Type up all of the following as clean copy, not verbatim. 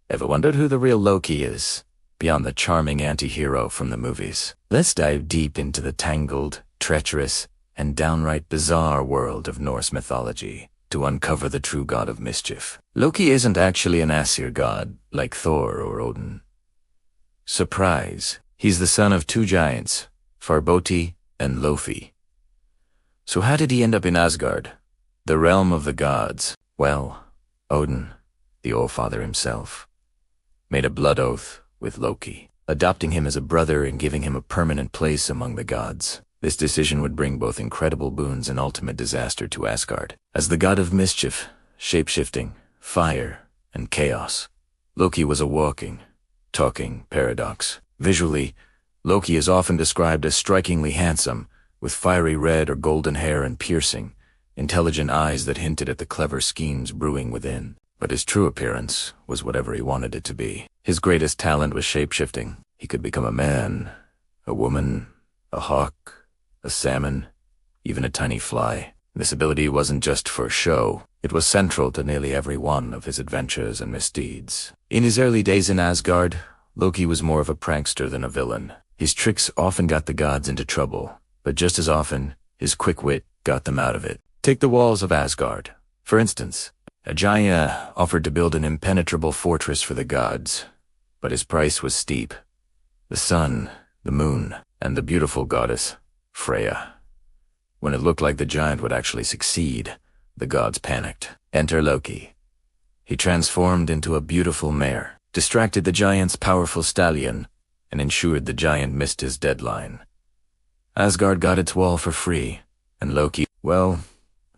Ever wondered who the real Loki is, beyond the charming anti-hero from the movies? Let's dive deep into the tangled, treacherous, and downright bizarre world of Norse mythology to uncover the true god of mischief. Loki isn't actually an Aesir god like Thor or Odin. Surprise! He's the son of two giants, Farboti and Lofi. So how did he end up in Asgard, the realm of the gods? Well, Odin, the All-Father himself, made a blood oath with Loki, adopting him as a brother and giving him a permanent place among the gods. This decision would bring both incredible boons and ultimate disaster to Asgard. As the god of mischief, shape-shifting, fire, and chaos, Loki was a walking, talking paradox. Visually, Loki is often described as strikingly handsome, with fiery red or golden hair and piercing, intelligent eyes that hinted at the clever schemes brewing within. But his true appearance was whatever he wanted it to be. His greatest talent was shape-shifting. He could become a man, a woman, a hawk, a salmon, even a tiny fly. This ability wasn't just for show. It was central to nearly every one of his adventures and misdeeds. In his early days in Asgard, Loki was more of a prankster than a villain. His tricks often got the gods into trouble, but just as often, his quick wit got them out of it. Take the walls of Asgard, for instance. A giant offered to build an impenetrable fortress for the gods, but his price was steep. The sun, the moon, and the beautiful goddess, Freya. When it looked like the giant would actually succeed, the gods panicked. Enter Loki. He transformed into a beautiful mare, distracted the giant's powerful stallion, and ensured the giant missed his deadline. Asgard got its wall for free, and Loki, well,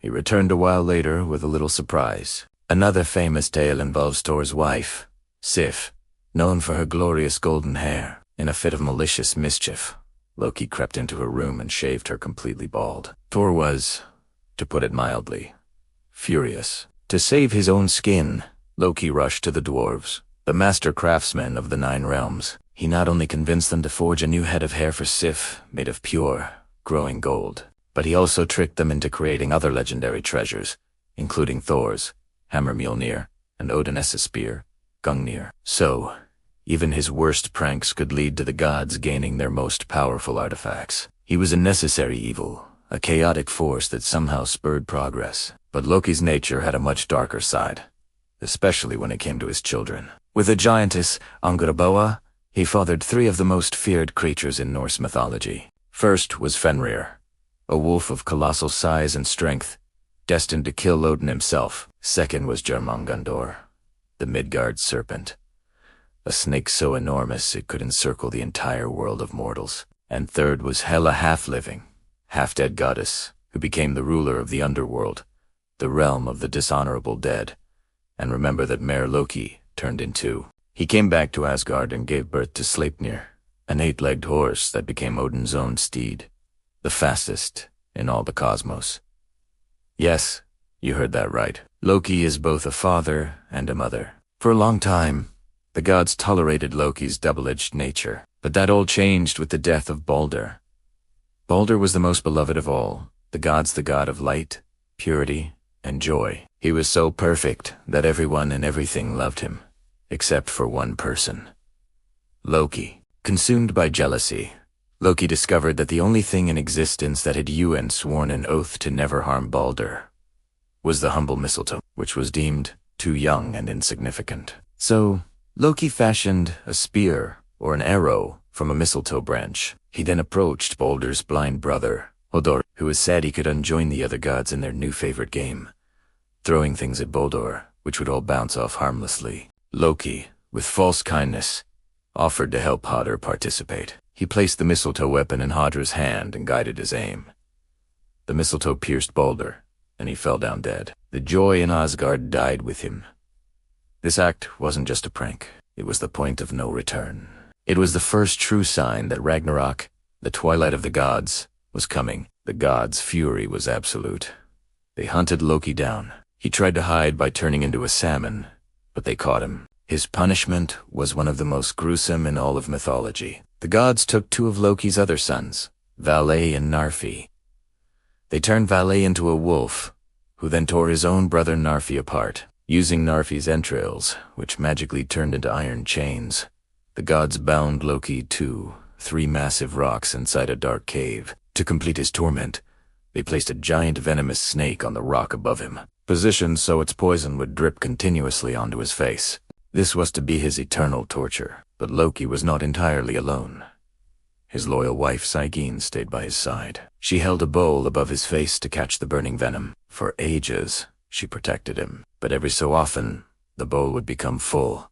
he returned a while later with a little surprise. Another famous tale involves Thor's wife, Sif, known for her glorious golden hair. In a fit of malicious mischief, Loki crept into her room and shaved her completely bald. Thor was, to put it mildly, furious. To save his own skin, Loki rushed to the dwarves, the master craftsmen of the 9 realms. He not only convinced them to forge a new head of hair for Sif, made of pure, growing gold, but he also tricked them into creating other legendary treasures, including Thor's hammer Mjolnir and Odin's spear, Gungnir. So, even his worst pranks could lead to the gods gaining their most powerful artifacts. He was a necessary evil, a chaotic force that somehow spurred progress. But Loki's nature had a much darker side, especially when it came to his children. With the giantess Angrboda, he fathered 3 of the most feared creatures in Norse mythology. First was Fenrir, a wolf of colossal size and strength, destined to kill Odin himself. Second was Jormungandr, the Midgard serpent, a snake so enormous it could encircle the entire world of mortals. And third was Hela, half-living, half-dead goddess, who became the ruler of the underworld, the realm of the dishonorable dead. And remember that Mare Loki turned in 2. He came back to Asgard and gave birth to Sleipnir, an 8-legged horse that became Odin's own steed, the fastest in all the cosmos. Yes, you heard that right. Loki is both a father and a mother. For a long time, the gods tolerated Loki's double-edged nature, but that all changed with the death of Balder. Balder was the most beloved of all, the gods the god of light, purity, and joy. He was so perfect that everyone and everything loved him, except for one person, Loki. Consumed by jealousy, Loki discovered that the only thing in existence that had sworn an oath to never harm Balder was the humble mistletoe, which was deemed too young and insignificant. So, Loki fashioned a spear or an arrow from a mistletoe branch. He then approached Balder's blind brother, Hodor, who was sad he could unjoin the other gods in their new favorite game, throwing things at Balder, which would all bounce off harmlessly. Loki, with false kindness, offered to help Hodor participate. He placed the mistletoe weapon in Hodor's hand and guided his aim. The mistletoe pierced Balder, and he fell down dead. The joy in Asgard died with him. This act wasn't just a prank. It was the point of no return. It was the first true sign that Ragnarok, the twilight of the gods, was coming. The gods' fury was absolute. They hunted Loki down. He tried to hide by turning into a salmon, but they caught him. His punishment was one of the most gruesome in all of mythology. The gods took 2 of Loki's other sons, Valle and Narfi. They turned Valle into a wolf, who then tore his own brother Narfi apart. Using Narfi's entrails, which magically turned into iron chains, the gods bound Loki to 3 massive rocks inside a dark cave. To complete his torment, they placed a giant venomous snake on the rock above him, positioned so its poison would drip continuously onto his face. This was to be his eternal torture, but Loki was not entirely alone. His loyal wife Sigyn stayed by his side. She held a bowl above his face to catch the burning venom. For ages, she protected him, but every so often, the bowl would become full,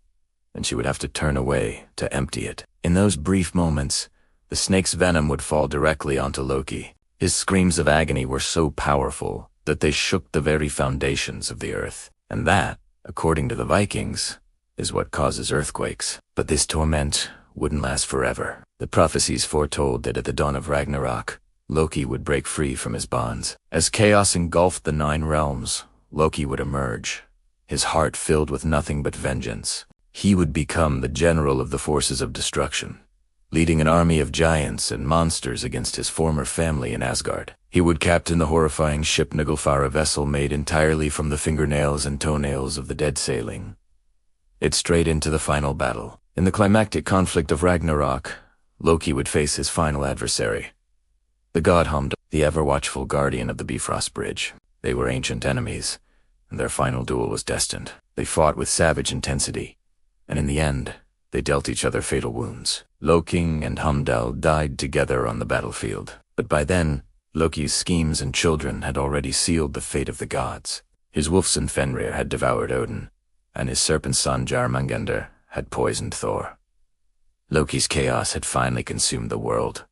and she would have to turn away to empty it. In those brief moments, the snake's venom would fall directly onto Loki. His screams of agony were so powerful that they shook the very foundations of the earth. And that, according to the Vikings, is what causes earthquakes. But this torment wouldn't last forever. The prophecies foretold that at the dawn of Ragnarok, Loki would break free from his bonds. As chaos engulfed the 9 realms, Loki would emerge, his heart filled with nothing but vengeance. He would become the general of the forces of destruction, leading an army of giants and monsters against his former family in Asgard. He would captain the horrifying ship Naglfar, a vessel made entirely from the fingernails and toenails of the dead sailing it straight into the final battle. In the climactic conflict of Ragnarok, Loki would face his final adversary, the god Heimdall, the ever-watchful guardian of the Bifrost Bridge. They were ancient enemies, and their final duel was destined. They fought with savage intensity, and in the end, they dealt each other fatal wounds. Loki and Heimdall died together on the battlefield, but by then, Loki's schemes and children had already sealed the fate of the gods. His wolf son Fenrir had devoured Odin, and his serpent son Jarmungandr had poisoned Thor. Loki's chaos had finally consumed the world.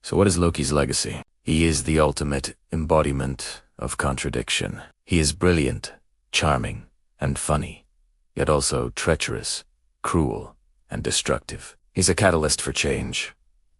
So what is Loki's legacy? He is the ultimate embodiment of contradiction. He is brilliant, charming, and funny, yet also treacherous, cruel, and destructive. He's a catalyst for change,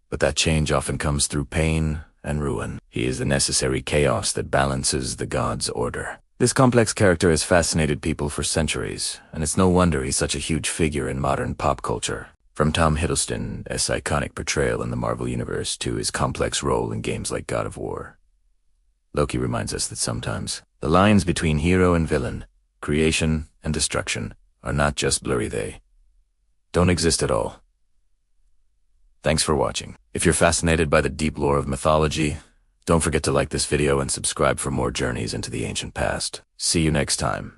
but that change often comes through pain and ruin. He is the necessary chaos that balances the gods' order. This complex character has fascinated people for centuries, and it's no wonder he's such a huge figure in modern pop culture. From Tom Hiddleston's iconic portrayal in the Marvel Universe to his complex role in games like God of War, Loki reminds us that sometimes the lines between hero and villain, creation and destruction, are not just blurry, they don't exist at all. Thanks for watching. If you're fascinated by the deep lore of mythology, don't forget to like this video and subscribe for more journeys into the ancient past. See you next time.